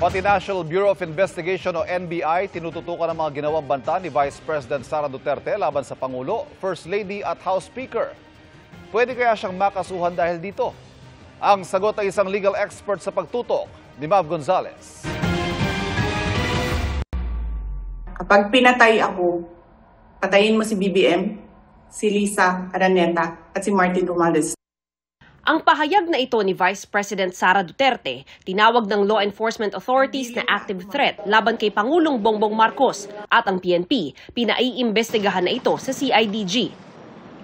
Pati National Bureau of Investigation o NBI tinututukan ang mga ginawang banta ni Vice President Sara Duterte laban sa Pangulo, First Lady at House Speaker. Pwede kaya siyang makasuhan dahil dito? Ang sagot ay isang legal expert sa pagtutok ni Mav Gonzalez. Kapag pinatay ako, patayin mo si BBM, si Lisa Araneta at si Martin Romualdez. Ang pahayag na ito ni Vice President Sara Duterte, tinawag ng law enforcement authorities na active threat laban kay Pangulong Bongbong Marcos at ang PNP, pinaiimbestigahan na ito sa CIDG.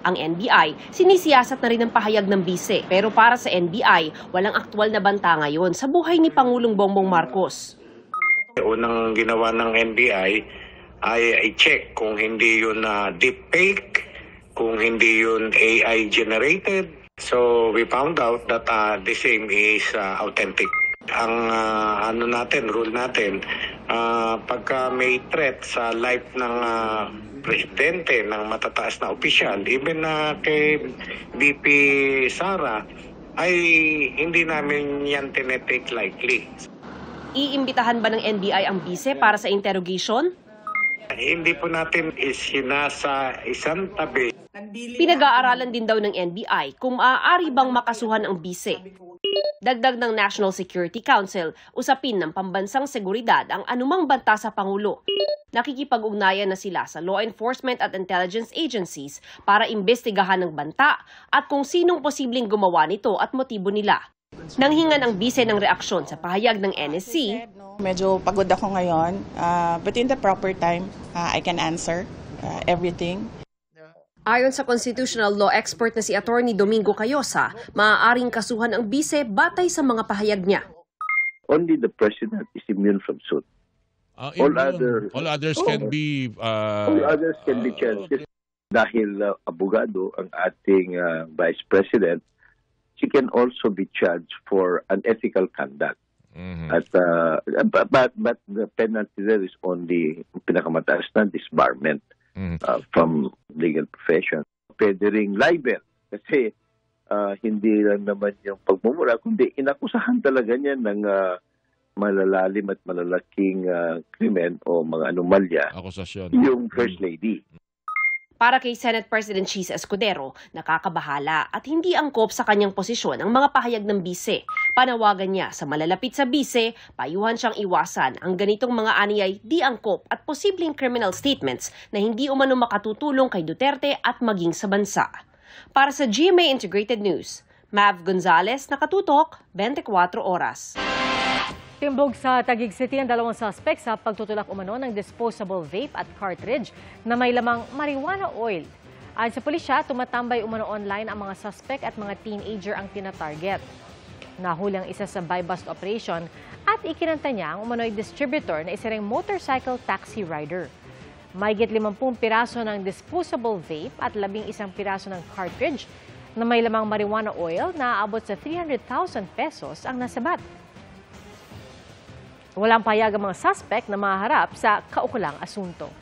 Ang NBI, sinisiyasat na rin ang pahayag ng bise, pero para sa NBI, walang aktwal na banta ngayon sa buhay ni Pangulong Bongbong Marcos. Unang ginawa ng NBI ay i-check kung hindi yun deepfake, kung hindi yun AI generated. So we found out that the same is authentic. Ang rule natin, pagka may threat sa life ng presidente, ng matataas na opisyal, even kay VP Sara, ay hindi namin yan tinetake lightly. Iimbitahan ba ng NBI ang bise para sa interrogation? Hindi po natin isinasa isang tabi. Pinag-aaralan din daw ng NBI kung maaari bang makasuhan ang bise. Dagdag ng National Security Council, usapin ng pambansang seguridad ang anumang banta sa Pangulo. Nakikipag-ugnayan na sila sa law enforcement at intelligence agencies para imbestigahan ng banta at kung sinong posibleng gumawa nito at motibo nila. Nanghingan ang bise ng reaksyon sa pahayag ng NSC. Medyo pagod ako ngayon, but in the proper time, I can answer everything. Ayon sa constitutional law expert na si Attorney Domingo Cayosa, maaaring kasuhan ang bise batay sa mga pahayag niya. Only the president is immune from suit. All others can be charged. Dahil abogado ang ating vice president, she can also be charged for unethical conduct. At but the penalty there is only pinakamataas na disbarment from legal profession. Pwede ring libel kasi hindi lang naman yung pagmumura, kundi inakusahan talaga niya ng malalalim at malalaking krimen o mga anomalya. Akusasyon. Yung First Lady. Para kay Senate President Chis Escudero, nakakabahala at hindi angkop sa kanyang posisyon ang mga pahayag ng bise. Panawagan niya sa malalapit sa bise, payuhan siyang iwasan ang ganitong mga aniyay di angkop at posibleng criminal statements na hindi umano makatutulong kay Duterte at maging sa bansa. Para sa GMA Integrated News, Mav Gonzalez, nakatutok, 24 oras. Timbog sa Taguig City ang dalawang suspect sa pagtutulak umano ng disposable vape at cartridge na may lamang marijuana oil. Ayon sa pulisya, tumatambay umano online ang mga suspect at mga teenager ang tinatarget. Nahuli ang isa sa buy-bust operation at ikinanta niya ang umano'y distributor na isa ring motorcycle taxi rider. Mahigit 50 piraso ng disposable vape at 11 piraso ng cartridge na may lamang marijuana oil na aabot sa 300,000 pesos ang nasabat. Walang payag ang mga suspect na maharap sa kaukulang asunto.